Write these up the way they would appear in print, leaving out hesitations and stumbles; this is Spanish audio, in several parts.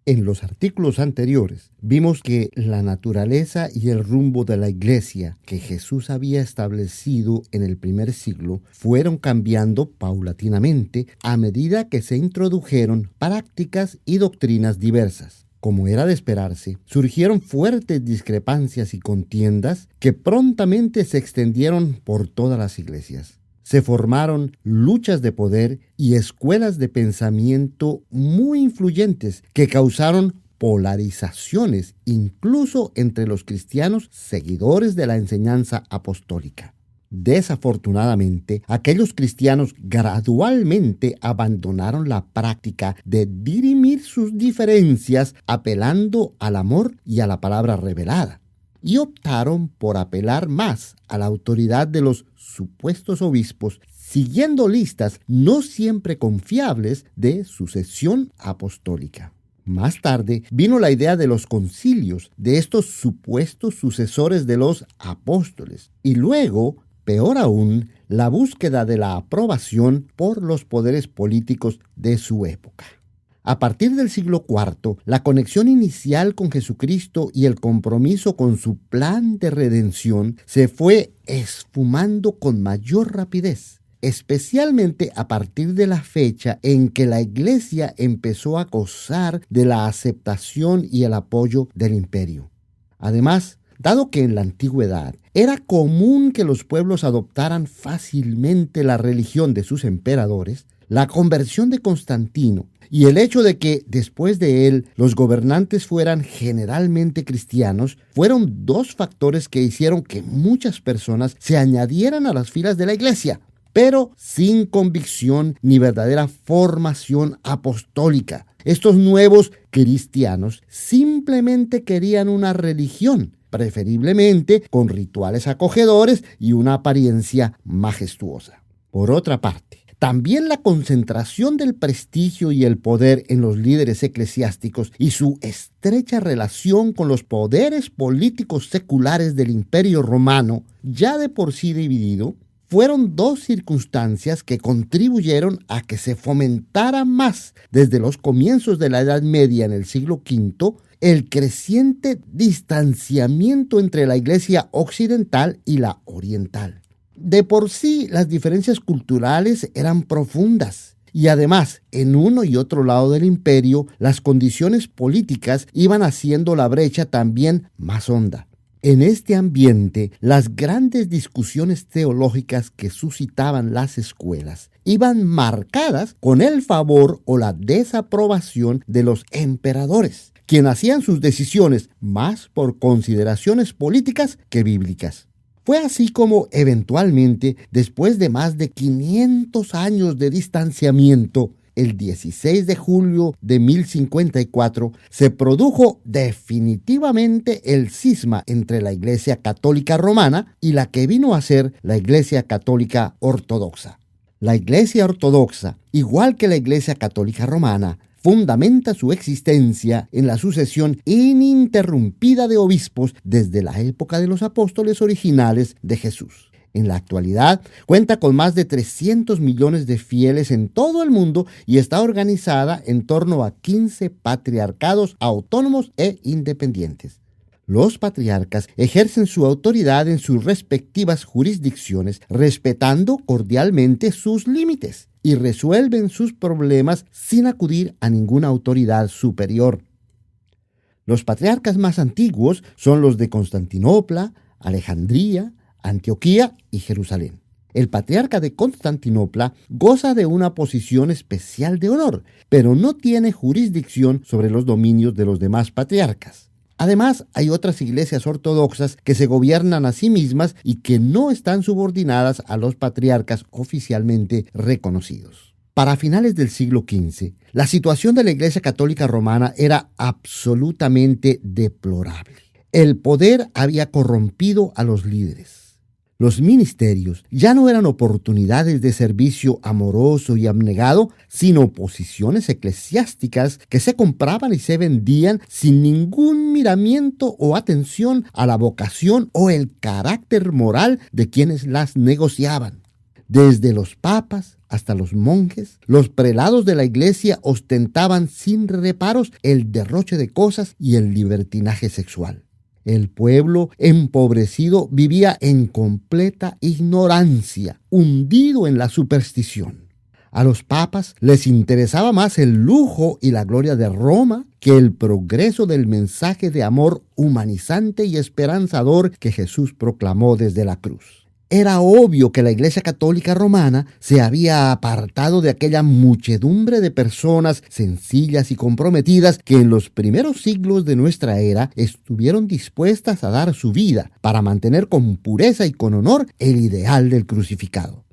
En los artículos anteriores vimos que la naturaleza y el rumbo de la iglesia que Jesús había establecido en el primer siglo fueron cambiando paulatinamente a medida que se introdujeron prácticas y doctrinas diversas. Como era de esperarse, surgieron fuertes discrepancias y contiendas que prontamente se extendieron por todas las iglesias. Se formaron luchas de poder y escuelas de pensamiento muy influyentes que causaron polarizaciones incluso entre los cristianos seguidores de la enseñanza apostólica. Desafortunadamente, aquellos cristianos gradualmente abandonaron la práctica de dirimir sus diferencias apelando al amor y a la palabra revelada, y optaron por apelar más a la autoridad de los supuestos obispos, siguiendo listas no siempre confiables de sucesión apostólica. Más tarde vino la idea de los concilios, de estos supuestos sucesores de los apóstoles, y luego, peor aún, la búsqueda de la aprobación por los poderes políticos de su época. A partir del siglo IV, la conexión inicial con Jesucristo y el compromiso con su plan de redención se fue esfumando con mayor rapidez, especialmente a partir de la fecha en que la Iglesia empezó a gozar de la aceptación y el apoyo del imperio. Además, dado que en la antigüedad era común que los pueblos adoptaran fácilmente la religión de sus emperadores, la conversión de Constantino y el hecho de que después de él los gobernantes fueran generalmente cristianos fueron dos factores que hicieron que muchas personas se añadieran a las filas de la iglesia, pero sin convicción ni verdadera formación apostólica. Estos nuevos cristianos simplemente querían una religión, preferiblemente con rituales acogedores y una apariencia majestuosa. Por otra parte, también la concentración del prestigio y el poder en los líderes eclesiásticos y su estrecha relación con los poderes políticos seculares del Imperio Romano, ya de por sí dividido, fueron dos circunstancias que contribuyeron a que se fomentara más desde los comienzos de la Edad Media en el siglo V el creciente distanciamiento entre la Iglesia occidental y la oriental. De por sí, las diferencias culturales eran profundas y además, en uno y otro lado del imperio, las condiciones políticas iban haciendo la brecha también más honda. En este ambiente, las grandes discusiones teológicas que suscitaban las escuelas iban marcadas con el favor o la desaprobación de los emperadores, quienes hacían sus decisiones más por consideraciones políticas que bíblicas. Fue así como, eventualmente, después de más de 500 años de distanciamiento, el 16 de julio de 1054, se produjo definitivamente el cisma entre la Iglesia Católica Romana y la que vino a ser la Iglesia Católica Ortodoxa. La Iglesia Ortodoxa, igual que la Iglesia Católica Romana, fundamenta su existencia en la sucesión ininterrumpida de obispos desde la época de los apóstoles originales de Jesús. En la actualidad cuenta con más de 300 millones de fieles en todo el mundo y está organizada en torno a 15 patriarcados autónomos e independientes. Los patriarcas ejercen su autoridad en sus respectivas jurisdicciones, respetando cordialmente sus límites, y resuelven sus problemas sin acudir a ninguna autoridad superior. Los patriarcas más antiguos son los de Constantinopla, Alejandría, Antioquía y Jerusalén. El patriarca de Constantinopla goza de una posición especial de honor, pero no tiene jurisdicción sobre los dominios de los demás patriarcas. Además, hay otras iglesias ortodoxas que se gobiernan a sí mismas y que no están subordinadas a los patriarcas oficialmente reconocidos. Para finales del siglo XV, la situación de la Iglesia Católica Romana era absolutamente deplorable. El poder había corrompido a los líderes. Los ministerios ya no eran oportunidades de servicio amoroso y abnegado, sino posiciones eclesiásticas que se compraban y se vendían sin ningún miramiento o atención a la vocación o el carácter moral de quienes las negociaban. Desde los papas hasta los monjes, los prelados de la iglesia ostentaban sin reparos el derroche de cosas y el libertinaje sexual. El pueblo empobrecido vivía en completa ignorancia, hundido en la superstición. A los papas les interesaba más el lujo y la gloria de Roma que el progreso del mensaje de amor humanizante y esperanzador que Jesús proclamó desde la cruz. Era obvio que la Iglesia Católica Romana se había apartado de aquella muchedumbre de personas sencillas y comprometidas que en los primeros siglos de nuestra era estuvieron dispuestas a dar su vida para mantener con pureza y con honor el ideal del crucificado.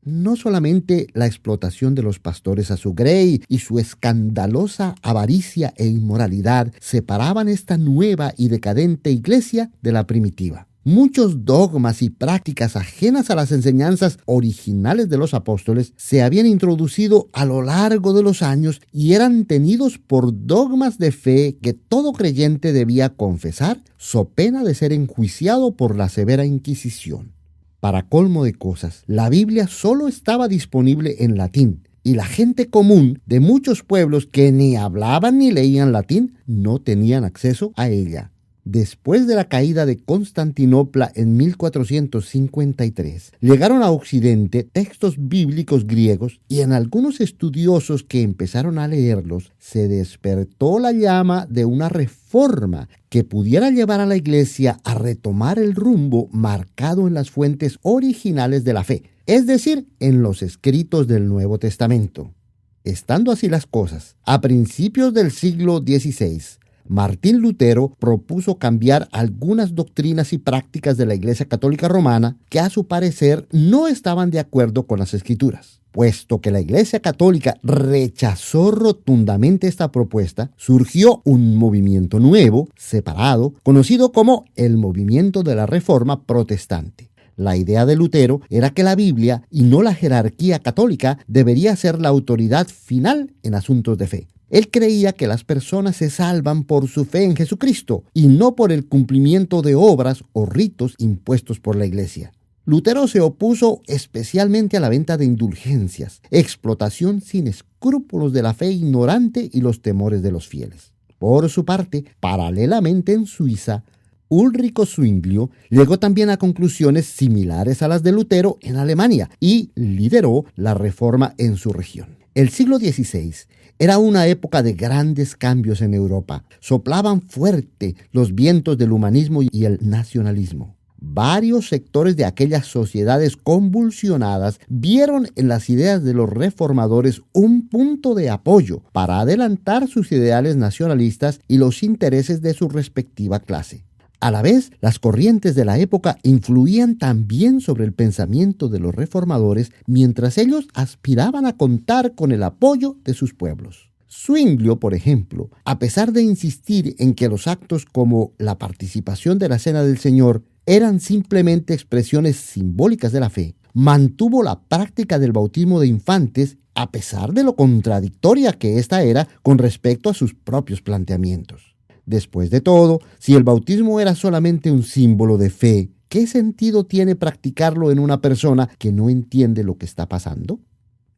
No solamente la explotación de los pastores a su grey y su escandalosa avaricia e inmoralidad separaban esta nueva y decadente iglesia de la primitiva. Muchos dogmas y prácticas ajenas a las enseñanzas originales de los apóstoles se habían introducido a lo largo de los años y eran tenidos por dogmas de fe que todo creyente debía confesar, so pena de ser enjuiciado por la severa Inquisición. Para colmo de cosas, la Biblia solo estaba disponible en latín y la gente común de muchos pueblos que ni hablaban ni leían latín no tenían acceso a ella. Después de la caída de Constantinopla en 1453, llegaron a Occidente textos bíblicos griegos y en algunos estudiosos que empezaron a leerlos se despertó la llama de una reforma que pudiera llevar a la Iglesia a retomar el rumbo marcado en las fuentes originales de la fe, es decir, en los escritos del Nuevo Testamento. Estando así las cosas, a principios del siglo XVI, Martín Lutero propuso cambiar algunas doctrinas y prácticas de la Iglesia Católica Romana que a su parecer no estaban de acuerdo con las Escrituras. Puesto que la Iglesia Católica rechazó rotundamente esta propuesta, surgió un movimiento nuevo, separado, conocido como el movimiento de la Reforma Protestante. La idea de Lutero era que la Biblia y no la jerarquía católica debería ser la autoridad final en asuntos de fe. Él creía que las personas se salvan por su fe en Jesucristo y no por el cumplimiento de obras o ritos impuestos por la Iglesia. Lutero se opuso especialmente a la venta de indulgencias, explotación sin escrúpulos de la fe ignorante y los temores de los fieles. Por su parte, paralelamente en Suiza, Ulrico Zwinglio llegó también a conclusiones similares a las de Lutero en Alemania y lideró la reforma en su región. El siglo XVI era una época de grandes cambios en Europa. Soplaban fuerte los vientos del humanismo y el nacionalismo. Varios sectores de aquellas sociedades convulsionadas vieron en las ideas de los reformadores un punto de apoyo para adelantar sus ideales nacionalistas y los intereses de su respectiva clase. A la vez, las corrientes de la época influían también sobre el pensamiento de los reformadores mientras ellos aspiraban a contar con el apoyo de sus pueblos. Zwinglio, por ejemplo, a pesar de insistir en que los actos como la participación de la Cena del Señor eran simplemente expresiones simbólicas de la fe, mantuvo la práctica del bautismo de infantes a pesar de lo contradictoria que ésta era con respecto a sus propios planteamientos. Después de todo, si el bautismo era solamente un símbolo de fe, ¿qué sentido tiene practicarlo en una persona que no entiende lo que está pasando?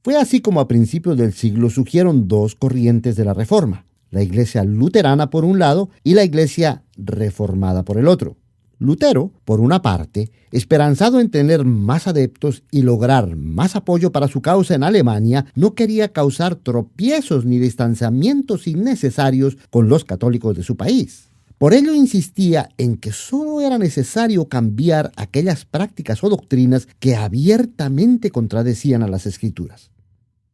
Fue así como a principios del siglo surgieron dos corrientes de la Reforma, la Iglesia luterana por un lado y la Iglesia reformada por el otro. Lutero, por una parte, esperanzado en tener más adeptos y lograr más apoyo para su causa en Alemania, no quería causar tropiezos ni distanciamientos innecesarios con los católicos de su país. Por ello insistía en que solo era necesario cambiar aquellas prácticas o doctrinas que abiertamente contradecían a las Escrituras.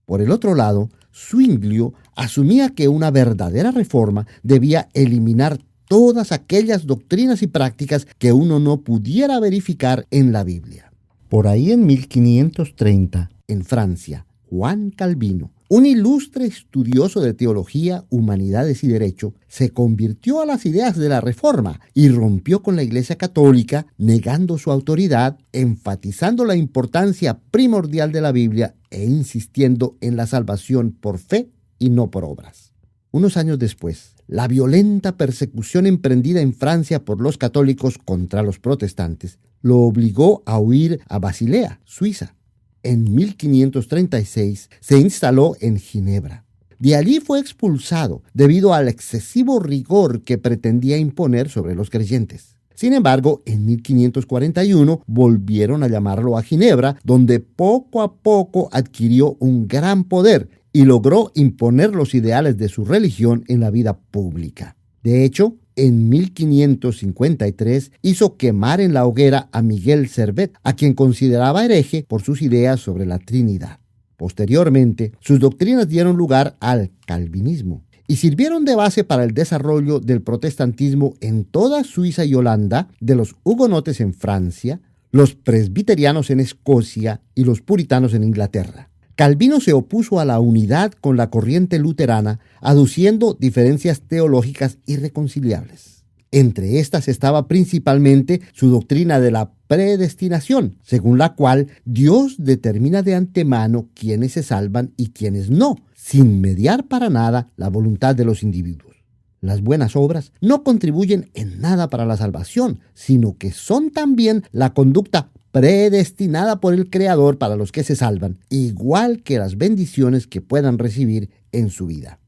Por el otro lado, Zwinglio asumía que una verdadera reforma debía eliminar todas aquellas doctrinas y prácticas que uno no pudiera verificar en la Biblia. Por ahí en 1530, en Francia, Juan Calvino, un ilustre estudioso de teología, humanidades y derecho, se convirtió a las ideas de la Reforma y rompió con la Iglesia Católica, negando su autoridad, enfatizando la importancia primordial de la Biblia e insistiendo en la salvación por fe y no por obras. Unos años después, la violenta persecución emprendida en Francia por los católicos contra los protestantes lo obligó a huir a Basilea, Suiza. en 1536 se instaló en Ginebra. De allí fue expulsado debido al excesivo rigor que pretendía imponer sobre los creyentes. Sin embargo, en 1541 volvieron a llamarlo a Ginebra, donde poco a poco adquirió un gran poder y logró imponer los ideales de su religión en la vida pública. De hecho, en 1553 hizo quemar en la hoguera a Miguel Servet, a quien consideraba hereje por sus ideas sobre la Trinidad. Posteriormente, sus doctrinas dieron lugar al calvinismo y sirvieron de base para el desarrollo del protestantismo en toda Suiza y Holanda, de los hugonotes en Francia, los presbiterianos en Escocia y los puritanos en Inglaterra. Calvino se opuso a la unidad con la corriente luterana, aduciendo diferencias teológicas irreconciliables. Entre estas estaba principalmente su doctrina de la predestinación, según la cual Dios determina de antemano quiénes se salvan y quiénes no, sin mediar para nada la voluntad de los individuos. Las buenas obras no contribuyen en nada para la salvación, sino que son también la conducta predestinada por el Creador para los que se salvan, igual que las bendiciones que puedan recibir en su vida.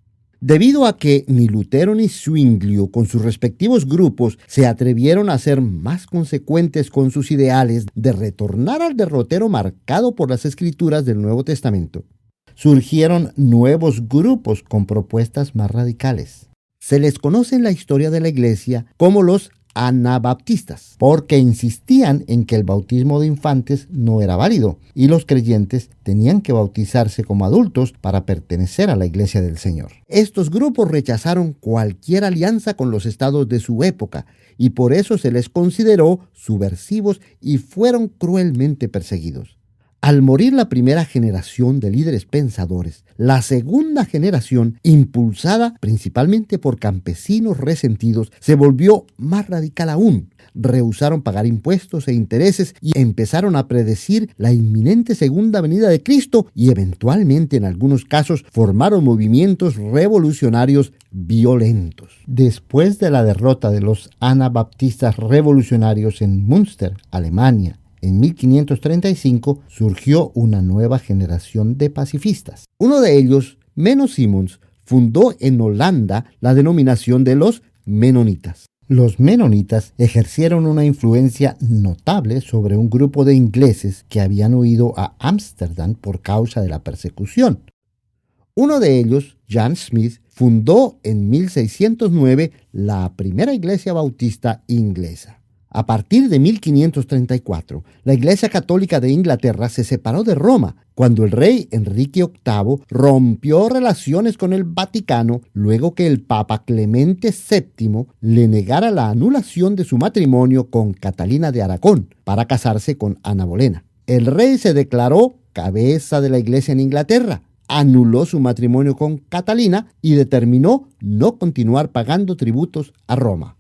Debido a que ni Lutero ni Zwinglio, con sus respectivos grupos, se atrevieron a ser más consecuentes con sus ideales de retornar al derrotero marcado por las Escrituras del Nuevo Testamento, surgieron nuevos grupos con propuestas más radicales. Se les conoce en la historia de la Iglesia como los anabaptistas, porque insistían en que el bautismo de infantes no era válido y los creyentes tenían que bautizarse como adultos para pertenecer a la Iglesia del Señor. Estos grupos rechazaron cualquier alianza con los estados de su época y por eso se les consideró subversivos y fueron cruelmente perseguidos. Al morir la primera generación de líderes pensadores, la segunda generación, impulsada principalmente por campesinos resentidos, se volvió más radical aún. Rehusaron pagar impuestos e intereses y empezaron a predecir la inminente segunda venida de Cristo y eventualmente, en algunos casos, formaron movimientos revolucionarios violentos. Después de la derrota de los anabaptistas revolucionarios en Münster, Alemania, en 1535 surgió una nueva generación de pacifistas. Uno de ellos, Menno Simons, fundó en Holanda la denominación de los menonitas. Los menonitas ejercieron una influencia notable sobre un grupo de ingleses que habían huido a Ámsterdam por causa de la persecución. Uno de ellos, Jan Smith, fundó en 1609 la primera iglesia bautista inglesa. A partir de 1534, la Iglesia Católica de Inglaterra se separó de Roma cuando el rey Enrique VIII rompió relaciones con el Vaticano luego que el Papa Clemente VII le negara la anulación de su matrimonio con Catalina de Aragón para casarse con Ana Bolena. El rey se declaró cabeza de la Iglesia en Inglaterra, anuló su matrimonio con Catalina y determinó no continuar pagando tributos a Roma.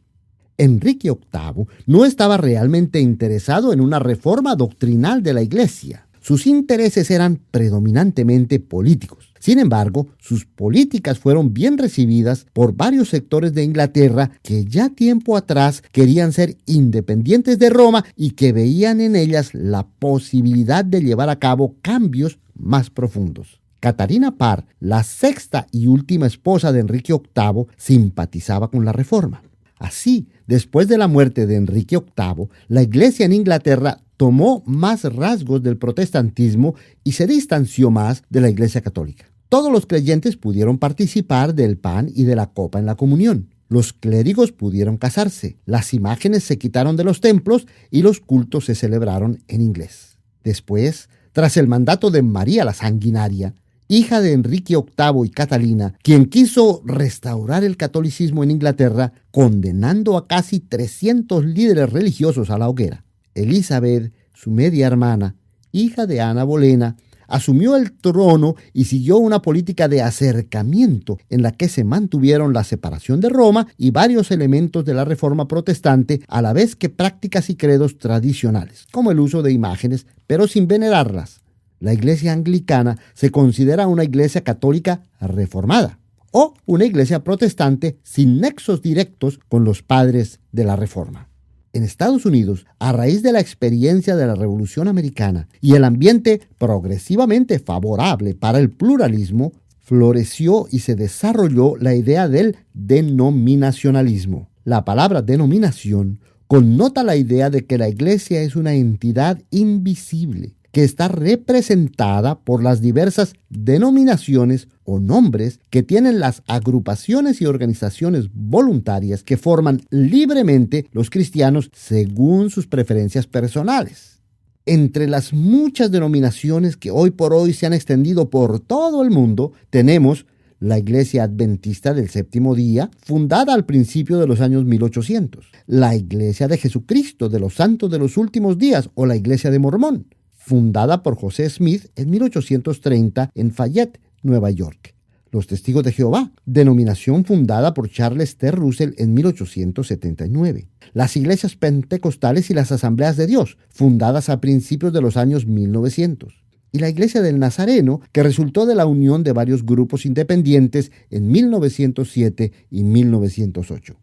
Enrique VIII no estaba realmente interesado en una reforma doctrinal de la Iglesia. Sus intereses eran predominantemente políticos. Sin embargo, sus políticas fueron bien recibidas por varios sectores de Inglaterra que ya tiempo atrás querían ser independientes de Roma y que veían en ellas la posibilidad de llevar a cabo cambios más profundos. Catarina Parr, la sexta y última esposa de Enrique VIII, simpatizaba con la reforma. Así, después de la muerte de Enrique VIII, la Iglesia en Inglaterra tomó más rasgos del protestantismo y se distanció más de la Iglesia Católica. Todos los creyentes pudieron participar del pan y de la copa en la comunión. Los clérigos pudieron casarse, las imágenes se quitaron de los templos y los cultos se celebraron en inglés. Después, tras el mandato de María la Sanguinaria, hija de Enrique VIII y Catalina, quien quiso restaurar el catolicismo en Inglaterra, condenando a casi 300 líderes religiosos a la hoguera. Elizabeth, su media hermana, hija de Ana Bolena, asumió el trono y siguió una política de acercamiento en la que se mantuvieron la separación de Roma y varios elementos de la reforma protestante, a la vez que prácticas y credos tradicionales, como el uso de imágenes, pero sin venerarlas. La iglesia anglicana se considera una iglesia católica reformada o una iglesia protestante sin nexos directos con los padres de la reforma. En Estados Unidos, a raíz de la experiencia de la Revolución Americana y el ambiente progresivamente favorable para el pluralismo, floreció y se desarrolló la idea del denominacionalismo. La palabra denominación connota la idea de que la iglesia es una entidad invisible que está representada por las diversas denominaciones o nombres que tienen las agrupaciones y organizaciones voluntarias que forman libremente los cristianos según sus preferencias personales. Entre las muchas denominaciones que hoy por hoy se han extendido por todo el mundo, tenemos la Iglesia Adventista del Séptimo Día, fundada al principio de los años 1800, la Iglesia de Jesucristo de los Santos de los Últimos Días o la Iglesia de Mormón, fundada por José Smith en 1830 en Fayette, Nueva York. Los Testigos de Jehová, denominación fundada por Charles T. Russell en 1879. Las iglesias pentecostales y las asambleas de Dios, fundadas a principios de los años 1900. Y la Iglesia del Nazareno, que resultó de la unión de varios grupos independientes en 1907 y 1908.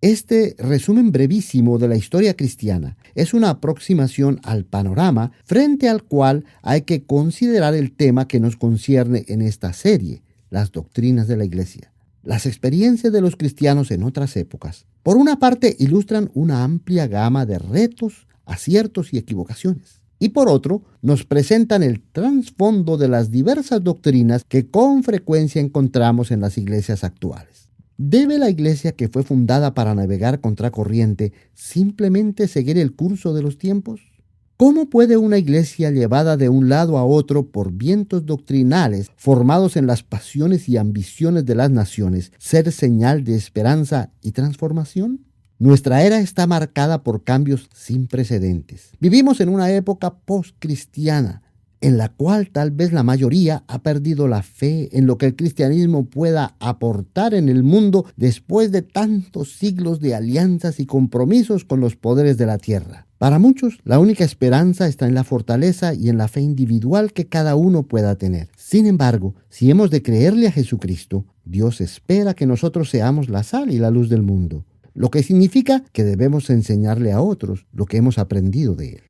Este resumen brevísimo de la historia cristiana es una aproximación al panorama frente al cual hay que considerar el tema que nos concierne en esta serie, las doctrinas de la Iglesia. Las experiencias de los cristianos en otras épocas, por una parte, ilustran una amplia gama de retos, aciertos y equivocaciones. Y por otro, nos presentan el trasfondo de las diversas doctrinas que con frecuencia encontramos en las iglesias actuales. ¿Debe la iglesia que fue fundada para navegar contracorriente simplemente seguir el curso de los tiempos? ¿Cómo puede una iglesia llevada de un lado a otro por vientos doctrinales formados en las pasiones y ambiciones de las naciones ser señal de esperanza y transformación? Nuestra era está marcada por cambios sin precedentes. Vivimos en una época postcristiana, en la cual tal vez la mayoría ha perdido la fe en lo que el cristianismo pueda aportar en el mundo después de tantos siglos de alianzas y compromisos con los poderes de la tierra. Para muchos, la única esperanza está en la fortaleza y en la fe individual que cada uno pueda tener. Sin embargo, si hemos de creerle a Jesucristo, Dios espera que nosotros seamos la sal y la luz del mundo, lo que significa que debemos enseñarle a otros lo que hemos aprendido de Él.